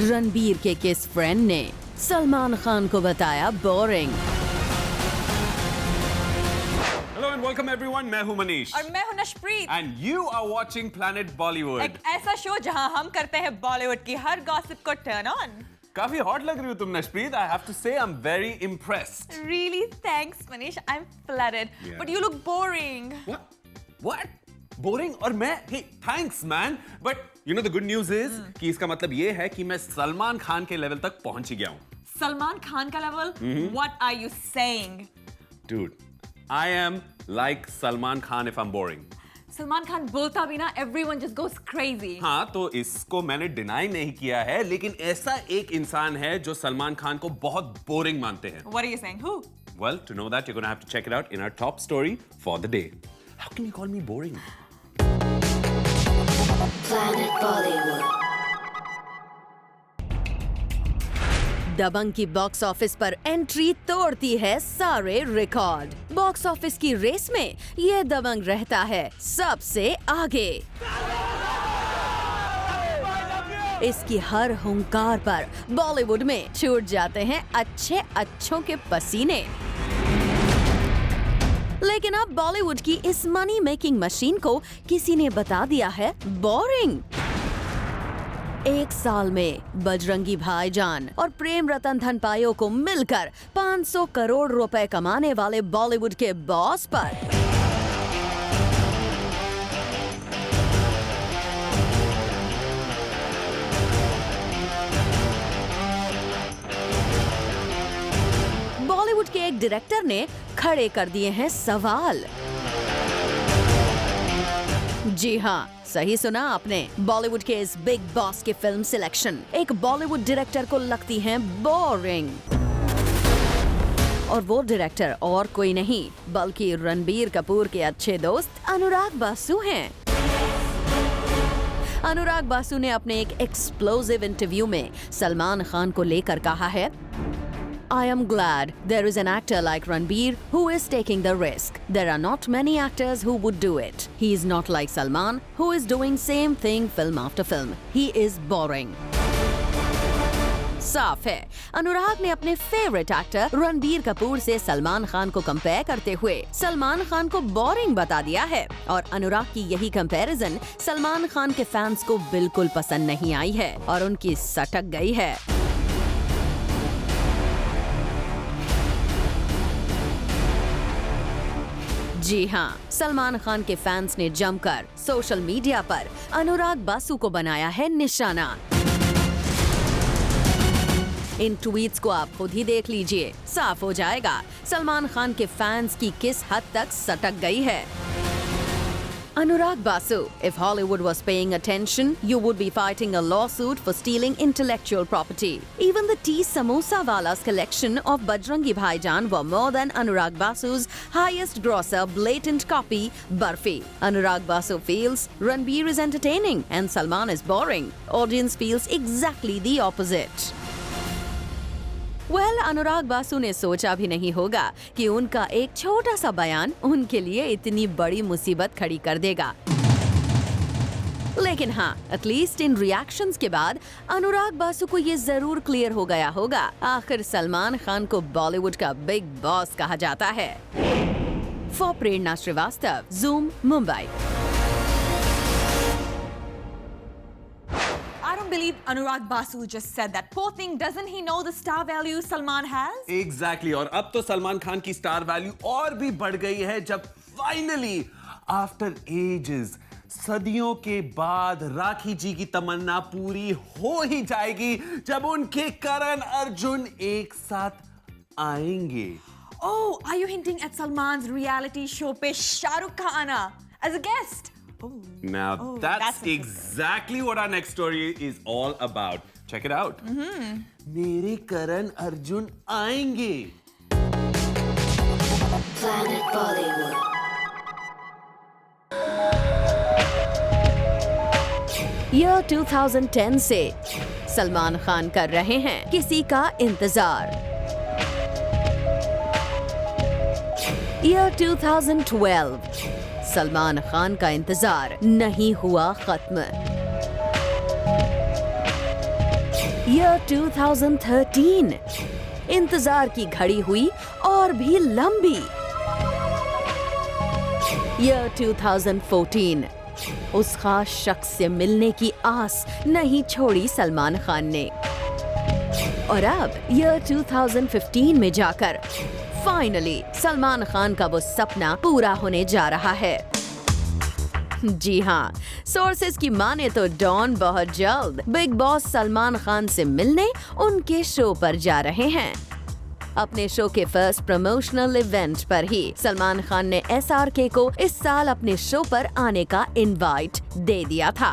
रणबीर के किस फ्रेंड ने सलमान खान को बताया boring. Hello and welcome everyone, मैं हूं मनीष और मैं हूं Nashpreet and you are watching Planet Bollywood, एक ऐसा शो जहां हम करते हैं बॉलीवुड की हर गॉसिप को टर्न ऑन। काफी हॉट लग रही हो तुम Nashpreet. I have to say I am very impressed. Really? Thanks, Manish. I'm flattered. Yeah. But you look boring. What? Boring? और मैं? Hey, thanks man. But you know the good news is कि इसका मतलब ये है कि मैं सलमान खान के लेवल तक पहुंच ही गया हूं। सलमान खान का level? What are you saying? Dude, I am like Salman Khan if I'm boring. Salman Khan बोलता भी ना, everyone just goes crazy. हाँ, तो इसको मैंने डिनाई नहीं किया है, लेकिन ऐसा एक इंसान है जो सलमान खान को बहुत बोरिंग मानते हैं। What are you saying? Who? Well, to know that, you're gonna have to check it out in our top story for the day. How can you call me boring? Planet Bollywood. दबंग की box office पर entry तोड़ती है सारे record. Box office की race में ये दबंग रहता है सबसे आगे। इसकी हर हुंकार पर बॉलीवुड में छूट जाते हैं अच्छे अच्छों के पसीने। लेकिन अब बॉलीवुड की इस मनी मेकिंग मशीन को किसी ने बता दिया है बोरिंग। एक साल में बजरंगी भाईजान और प्रेम रतन धनपायो को मिलकर 500 करोड़ रुपए कमाने वाले बॉलीवुड के बॉस पर बॉलीवुड के एक डायरेक्टर ने खड़े कर दिए हैं सवाल। जी हाँ, सही सुना आपने। बॉलीवुड के इस बिग बॉस की फिल्म सिलेक्शन एक बॉलीवुड डायरेक्टर को लगती है बोरिंग। और वो डायरेक्टर और कोई नहीं बल्कि रणबीर कपूर के अच्छे दोस्त अनुराग बासु हैं। अनुराग बासु ने अपने एक एक्सप्लोसिव इंटरव्यू में सलमान खान को लेकर कहा है, I am glad there is an actor like Ranbir who is taking the risk. There are not many actors who would do it. He is not like Salman who is doing same thing film after film. He is boring. साफ है, अनुराग ने अपने favourite actor Ranbir Kapoor से सलमान खान को compare करते हुए सलमान खान को boring बता दिया है। और अनुराग की यही कंपैरिजन सलमान खान के फैंस को बिल्कुल पसंद नहीं आई है और उनकी सटक गई है। जी हाँ, सलमान खान के फैंस ने जमकर सोशल मीडिया पर अनुराग बासु को बनाया है निशाना। इन ट्वीट्स को आप खुद ही देख लीजिए, साफ हो जाएगा सलमान खान के फैंस की किस हद तक सटक गई है। Anurag Basu, if Hollywood was paying attention, you would be fighting a lawsuit for stealing intellectual property. Even the tea samosa wala's collection of Bajrangi Bhaijaan were more than Anurag Basu's highest grosser blatant copy, Barfi. Anurag Basu feels Ranbir is entertaining and Salman is boring. Audience feels exactly the opposite. अनुराग बासु ने सोचा भी नहीं होगा कि उनका एक छोटा सा बयान उनके लिए इतनी बड़ी मुसीबत खड़ी कर देगा। लेकिन हाँ, एटलीस्ट इन रिएक्शंस के बाद अनुराग बासु को ये जरूर क्लियर हो गया होगा, आखिर सलमान खान को बॉलीवुड का बिग बॉस कहा जाता है। For Prerna Shrivastava, Zoom, Mumbai. I don't believe Anurag Basu just said that. Poor thing, doesn't he know the star value Salman has? Exactly. और अब तो सलमान खान की स्टार वैल्यू और भी बढ़ गई है जब फाइनली आफ्टर एजेस, सदियों के बाद राखी जी की तमन्ना पूरी हो ही जाएगी जब उनके करण अर्जुन एक साथ आएंगे। Oh, are you hinting at Salman's reality show पे शाहरुख का आना as a guest? Now that's exactly what our next story is all about. Check it out. मेरे करण अर्जुन आएंगे। Planet Bollywood. ईयर 2010 से सलमान खान कर रहे हैं किसी का इंतजार। ईयर 2012 सलमान खान का इंतजार नहीं हुआ खत्म। ईयर 2013। इंतजार की घड़ी हुई और भी लंबी। ईयर 2014। उस खास शख्स से मिलने की आस नहीं छोड़ी सलमान खान ने। और अब ईयर 2015 में जाकर फाइनली सलमान खान का वो सपना पूरा होने जा रहा है। जी हाँ, सोर्सेज की माने तो डॉन बहुत जल्द बिग बॉस सलमान खान से मिलने उनके शो पर जा रहे हैं। अपने शो के फर्स्ट प्रमोशनल इवेंट पर ही सलमान खान ने SRK को इस साल अपने शो पर आने का इनवाइट दे दिया था।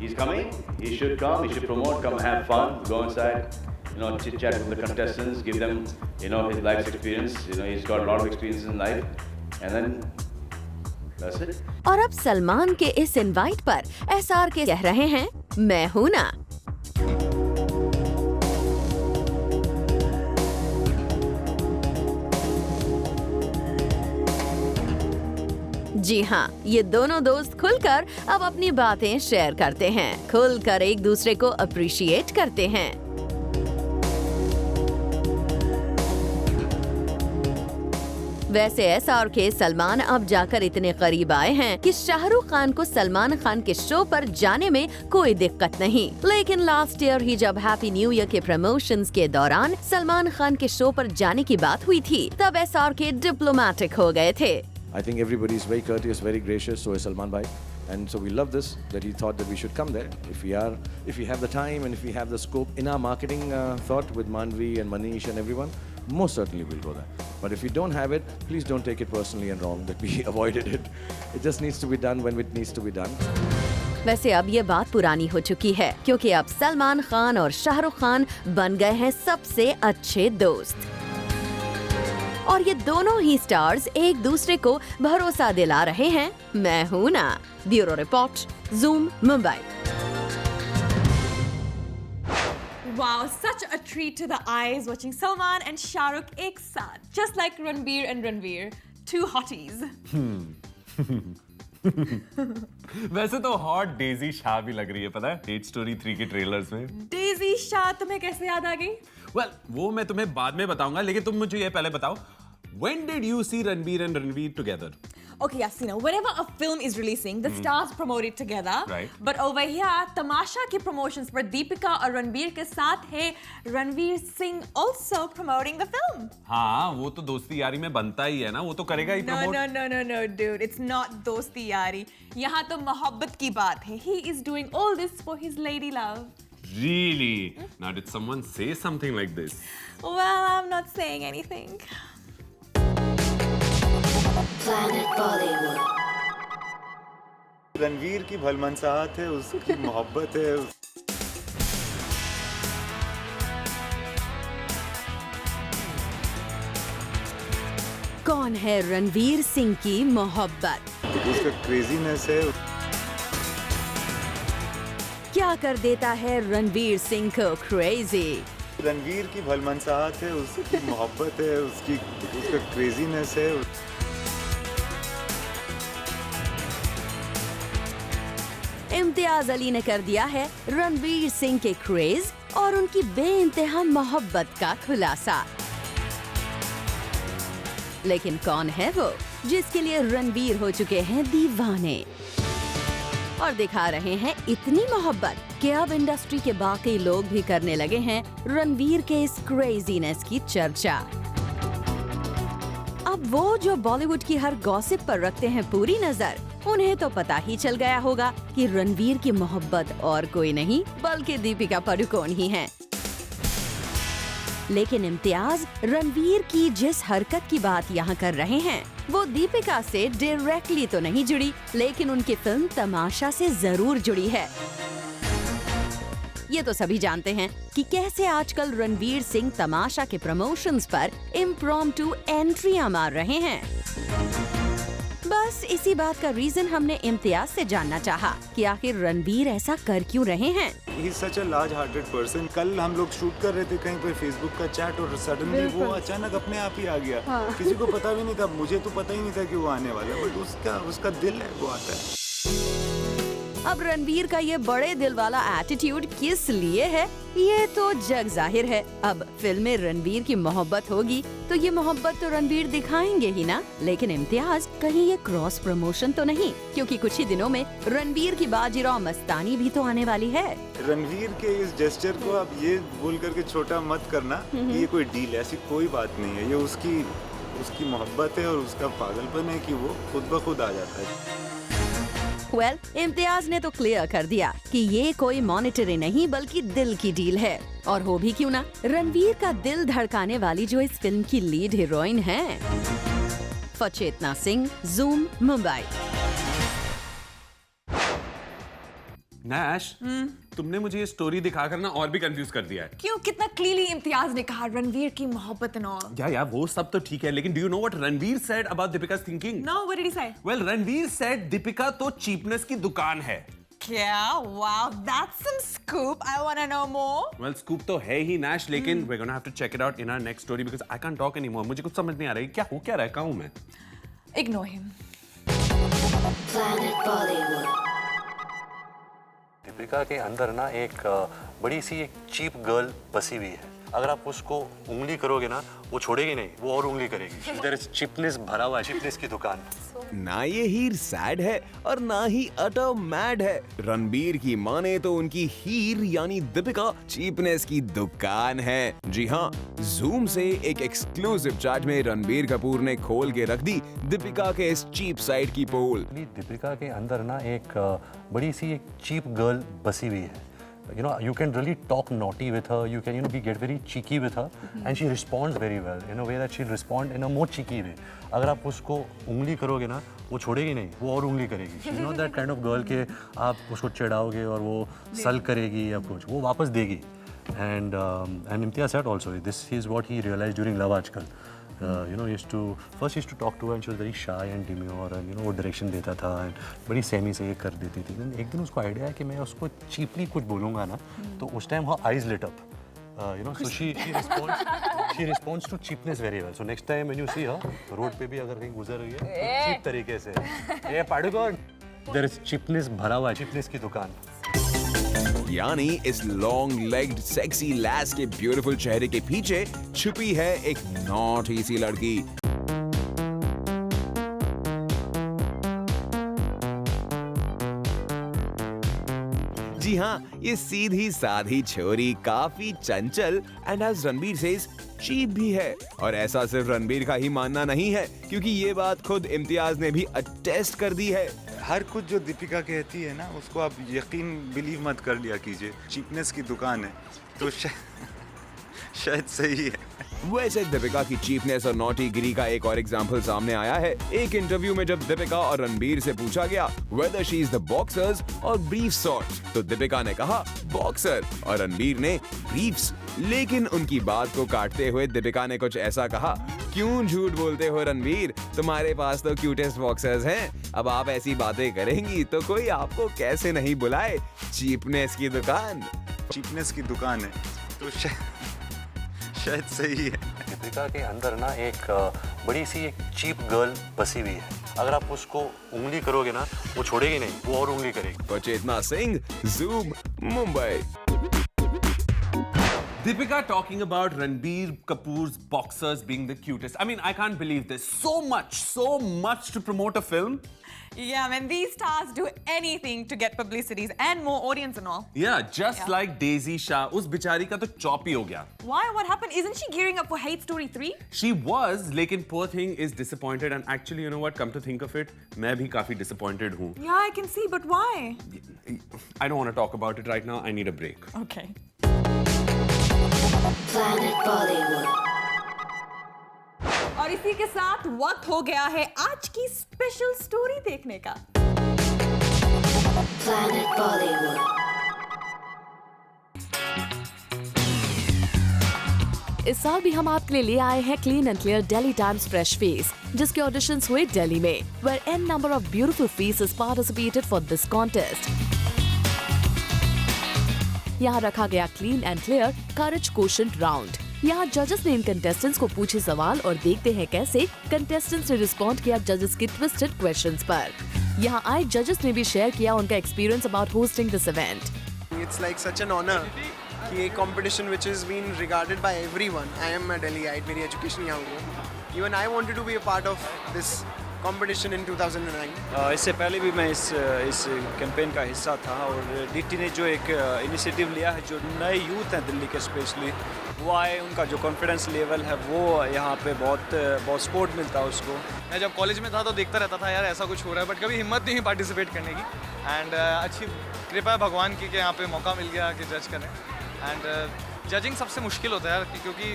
He's coming. He should come. He should promote. Come have fun. Go inside. Chit chat with the contestants. Give them, his life's experience. He's got a lot of experience in life. And then that's it. और अब सलमान के इस invite पर SRK कह रहे हैं, मैं हूं ना। जी हाँ, ये दोनों दोस्त खुलकर अब अपनी बातें शेयर करते हैं, खुलकर एक दूसरे को अप्रिशिएट करते हैं। वैसे SRK सलमान अब जाकर इतने करीब आए हैं कि शाहरुख खान को सलमान खान के शो पर जाने में कोई दिक्कत नहीं। लेकिन लास्ट ईयर ही जब हैप्पी न्यू ईयर के प्रमोशंस के दौरान सलमान खान के शो पर जाने की बात हुई थी, तब SRK डिप्लोमेटिक हो गए थे। I think everybody is very courteous, very gracious. So is Salman bhai, and so we love this that he thought that we should come there. If we have the time and if we have the scope in our marketing thought with Manvi and Manish and everyone, most certainly we'll go there. But if we don't have it, please don't take it personally and wrong that we avoided it. It just needs to be done when it needs to be done. वैसे अब ये बात पुरानी हो चुकी है, क्योंकि अब सलमान खान और शाहरुख खान बन गए हैं सबसे अच्छे दोस्त। और ये दोनों ही स्टार्स एक दूसरे को भरोसा दिला रहे हैं, मैं हूं ना। Bureau report, Zoom, Mumbai. Wow, such a treat to the eyes watching Salman and Shah Rukh ek saath, just like Ranbir and Ranveer, two hotties. वैसे तो हॉट डेजी शाह भी लग रही है, पता है, हेट स्टोरी 3 के ट्रेलर्स में। Daisy Shah तुम्हें कैसे याद आ गई? Well, वो मैं तुम्हें बाद में बताऊंगा, लेकिन तुम मुझे ये पहले बताओ, when did you see Ranbir and Ranveer together? Okay, Yasina, whenever a film is releasing, the stars promote it together. Right. But over here, Tamasha के promotions पर Deepika और Ranbir के साथ है Ranveer Singh also promoting the film. हाँ, वो तो दोस्ती यारी में बनता ही है ना, वो तो करेगा ही promote। No, dude, it's not दोस्ती यारी. यहाँ तो मोहब्बत की बात है. He is doing all this for his lady love. Really? Now did someone say something like this? Well, I'm not saying anything. Planet Bollywood. Ranveer की भलमनसाहत है, उसकी मोहब्बत है। कौन है रणवीर सिंह की मोहब्बत? उसका क्रेजीनेस है। क्या कर देता है रणवीर सिंह को क्रेजी? रणवीर की भलमनसाहत है, उसकी मोहब्बत है, उसका क्रेजीनेस है। इम्तियाज अली ने कर दिया है रणवीर सिंह के क्रेज और उनकी बेइंतहा मोहब्बत का खुलासा। लेकिन कौन है वो जिसके लिए रणवीर हो चुके हैं दीवाने और दिखा रहे हैं इतनी मोहब्बत कि अब इंडस्ट्री के बाकी लोग भी करने लगे हैं रणवीर के इस क्रेजीनेस की चर्चा। अब वो जो बॉलीवुड की हर गॉसिप पर रखते हैं पूरी नजर, उन्हें तो पता ही चल गया होगा कि रणवीर की मोहब्बत और कोई नहीं बल्कि दीपिका पादुकोण ही हैं। लेकिन इम्तियाज रणवीर की जिस हरकत की बात यहाँ कर रहे हैं वो दीपिका से डायरेक्टली तो नहीं जुड़ी, लेकिन उनकी फिल्म तमाशा से जरूर जुड़ी है। ये तो सभी जानते हैं कि कैसे आजकल रणवीर सिंह तमाशा के प्रमोशंस पर इम्प्रॉम्प्टू एंट्रियां मार रहे हैं। बस इसी बात का रीजन हमने इम्तियाज से जानना चाहा कि आखिर रणवीर ऐसा कर क्यों रहे हैं। He is such a large-hearted person. कल हम लोग शूट कर रहे थे कहीं पर फेसबुक का चैट और सडनली वो अचानक अपने आप ही आ गया। किसी को पता भी नहीं था, मुझे तो पता ही नहीं था कि वो आने वाला है, बट उसका दिल है, वो आता है। अब रणवीर का ये बड़े दिल वाला एटीट्यूड किस लिए है, ये तो जग जाहिर है। अब फिल्म में रणवीर की मोहब्बत होगी तो ये मोहब्बत तो रणवीर दिखाएंगे ही ना। लेकिन इम्तियाज, कहीं ये क्रॉस प्रमोशन तो नहीं, क्योंकि कुछ ही दिनों में रणवीर की बाजीराव मस्तानी भी तो आने वाली है। रणवीर के इस जेस्चर को आप ये बोल करके छोटा मत करना कि ये कोई डील है, ऐसी कोई बात नहीं है। ये उसकी मोहब्बत है और उसका पागलपन है कि वो खुद ब खुद आ जाता है। वेल, इम्तियाज ने तो क्लियर कर दिया कि ये कोई मॉनेटरी नहीं बल्कि दिल की डील है। और हो भी क्यों ना, रणवीर का दिल धड़काने वाली जो इस फिल्म की लीड हीरोइन है, फचेतना सिंह, जूम, मुंबई। नैश, तुमने मुझे ये स्टोरी दिखाकर ना और भी कंफ्यूज कर दिया है। क्यों? कितना क्लियरली इम्तियाज ने कहा रणवीर की मोहब्बत एंड ऑल। या वो सब तो ठीक है, लेकिन do you know what Ranveer said about Deepika's thinking? No, what did he say? Well, Ranveer said Deepika तो चीपनेस की दुकान है। क्या? Wow, that's some scoop. I want to know more. Well, scoop तो है ही नैश, लेकिन we're gonna have to check it out in our next story because I can't talk anymore. मुझे कुछ समझ नहीं आ रहा है, क्या हो क्या रहा है, कहाँ हूँ मैं? Ignore him. Planet Bollywood. Deepika के अंदर ना एक बड़ी सी एक चीप गर्ल बसी हुई है। अगर आप उसको उंगली करोगे ना, वो छोड़ेगी नहीं, वो और उंगली करेगी। इधर चिपनेस भरा हुआ है, चिपनेस की दुकान। ना ये हीर सैड है और ना ही अटर मैड है। रणबीर की माने तो उनकी हीर यानी दीपिका चीपनेस की दुकान है। जी हाँ, जूम से एक एक्सक्लूसिव चैट में रणबीर कपूर ने खोल के रख दी दीपिका के इस चीप साइड की पोल। दीपिका के अंदर ना एक बड़ी सी एक चीप गर्ल बसी हुई है। You know, you can really talk naughty with her. You can, get very cheeky with her, and she responds very well in a way that she'll respond in a more cheeky way. अगर आप उसको उंगली करोगे ना, वो छोड़ेगी नहीं, वो और उंगली करेगी। She's not that kind of girl के आप उसको चिढ़ाओगे और वो सल करेगी या कुछ, वो वापस देगी। And Imtiaz said also, this is what he realized during Love Aajkal. He used to talk to her and she was very shy and demure and वो डायरेक्शन देता था and बड़ी सेमी से ये कर देती थी। एक दिन उसको आइडिया है कि मैं उसको चीपली कुछ बोलूँगा ना, तो उस time her eyes lit up. So she responds to cheapness very well. So next time when you see her, road पे भी अगर कहीं गुजर रही है, तो चीप तरीके से, ये पाड़ुगौर, there is cheapness भरा हुआ है, cheapness की दुकान। यानी इस लॉन्ग लेग्ड सेक्सी लैस के ब्यूटीफुल चेहरे के पीछे छुपी है एक नॉटी सी लड़की। जी हाँ, ये सीधी साधी छोरी काफी चंचल and as Ranbir says cheap भी है। और ऐसा सिर्फ रणबीर का ही मानना नहीं है, क्योंकि ये बात खुद इम्तियाज ने भी अटेस्ट कर दी है। हर कुछ जो दीपिका कहती है ना, उसको आप यकीन बिलीव मत कर लिया कीजिए। चीपनेस की दुकान है तो शायद सही है। वैसे दीपिका की चीपनेस और नॉटी गिरी का एक और एग्जांपल सामने आया है। एक इंटरव्यू में जब दीपिका और रणबीर से पूछा गया whether she is the boxers or brief sort, तो दीपिका ने कहा बॉक्सर और रणबीर ने ब्रीफ्स। लेकिन उनकी बात को काटते हुए दीपिका ने कुछ ऐसा कहा, क्यों झूठ बोलते हो रणबीर, तुम्हारे पास तो क्यूटेस्ट बॉक्सर्स हैं। अब आप ऐसी बातें करेंगी तो कोई आपको कैसे नहीं बुलाए। चीपनेस की दुकान, चीपनेस की दुकान है तो शायद सही है। दीपिका के अंदर ना एक बड़ी सी एक चीप गर्ल बसी हुई है। अगर आप उसको उंगली करोगे ना, वो छोड़ेगी नहीं, वो और उंगली करेगी। फचेतना Singh, Zoom, Mumbai. Deepika talking about Ranbir Kapoor's boxers being the cutest. I mean, I can't believe this. So much to promote a film. Yeah, man, these stars do anything to get publicities and more audience and all. Yeah, just like Daisy Shah. उस बिचारी का तो chop ही हो गया. Why? What happened? Isn't she gearing up for Hate Story 3? She was, लेकिन poor thing is disappointed. And actually, you know what? Come to think of it, मैं भी काफी disappointed हूँ. Yeah, I can see, but why? I don't want to talk about it right now. I need a break. Okay. Planet Bollywood. और इसी के साथ वक्त हो गया है आज की स्पेशल स्टोरी देखने का। Planet Bollywood. इस साल भी हम आपके लिए ले आए हैं clean and clear Delhi times fresh face, जिसके ऑडिशंस हुए दिल्ली में, where n number of beautiful faces participated for this contest. यहाँ रखा गया clean and clear courage quotient round. यहाँ जजेस ने इन कंटेस्टेंट्स को पूछे सवाल और देखते हैं कैसे कंटेस्टेंट्स ने रिस्पॉन्ड किया जजेस के ट्विस्टेड क्वेश्चंस पर। यहाँ आए जजेस ने भी शेयर किया उनका experience about hosting this event. It's like such an honor कि एक competition which has been regarded by everyone. I am a Delhiite, मेरी education यहाँ हुई है. Even I wanted to be a part of this competition in 2009. इससे पहले भी मैं इस कैंपेन का हिस्सा था और डीटी ने जो एक इनिशिएटिव लिया है, जो नए यूथ हैं दिल्ली के स्पेशली, वो आए, उनका जो कॉन्फिडेंस लेवल है वो यहाँ पे बहुत सपोर्ट मिलता है उसको। मैं जब कॉलेज में था तो देखता रहता था यार ऐसा कुछ हो रहा है, बट कभी हिम्मत नहीं पार्टिसिपेट करने की। एंड अच्छी कृपा है भगवान की कि यहाँ पे मौका मिल गया कि जज करें। एंड जजिंग सबसे मुश्किल होता है यार, क्योंकि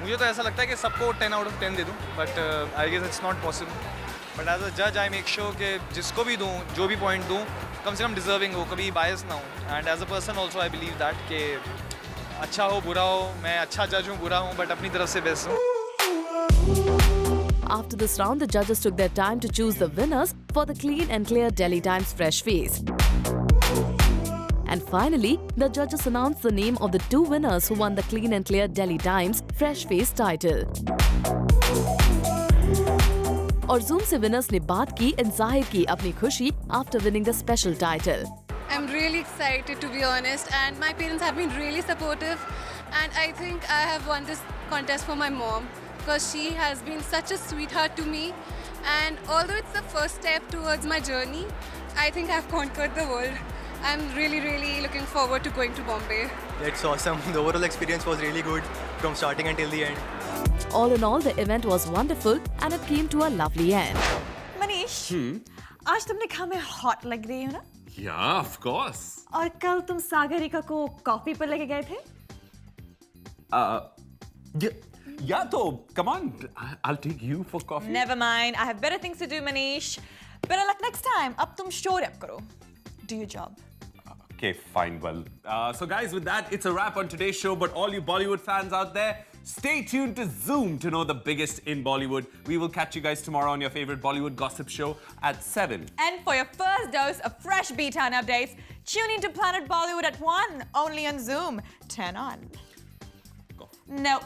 मुझे तो ऐसा लगता है कि सबको 10 आउट ऑफ 10 दे दूँ, but I guess it's not possible. But as a जज आई मेक श्योर कि जिसको भी दूँ, जो भी पॉइंट दूँ, कम से कम डिजर्विंग हो, कभी बायस ना हो। And as a person also I believe that कि अच्छा हो बुरा हो, मैं अच्छा जज हूँ, बुरा हूँ, बट अपनी तरफ से बेस्ट हूँ। After this round, the judges took their time to choose the winners for the Clean and Clear Delhi Times Fresh Face. And finally, the judges announced the name of the 2 winners who won the Clean and Clear Delhi Times Fresh Face title. और Zoom से winners ने बात की and जाहिर की अपनी खुशी after winning the special title. I'm really excited, to be honest, and my parents have been really supportive, and I think I have won this contest for my mom because she has been such a sweetheart to me, and although it's the first step towards my journey, I think I've conquered the world. I'm really looking forward to going to Bombay. It's awesome. The overall experience was really good from starting until the end. All in all, the event was wonderful and it came to a lovely end. Manish, आज तुमने कहा मैं hot लग रही हूँ ना? Yeah, of course. और कल तुम सागरिका को कॉफी पर लेके गए थे? Yeah, तो come on, I'll take you for coffee. Never mind, I have better things to do, Manish. Better luck next time. अब तुम show up करो. Do your job. Okay, fine. Well, so guys, with that, it's a wrap on today's show. But all you Bollywood fans out there, stay tuned to Zoom to know the biggest in Bollywood. We will catch you guys tomorrow on your favorite Bollywood gossip show at 7. And for your first dose of fresh B-Town updates, tune in to Planet Bollywood at 1, only on Zoom. Turn on. Go. No.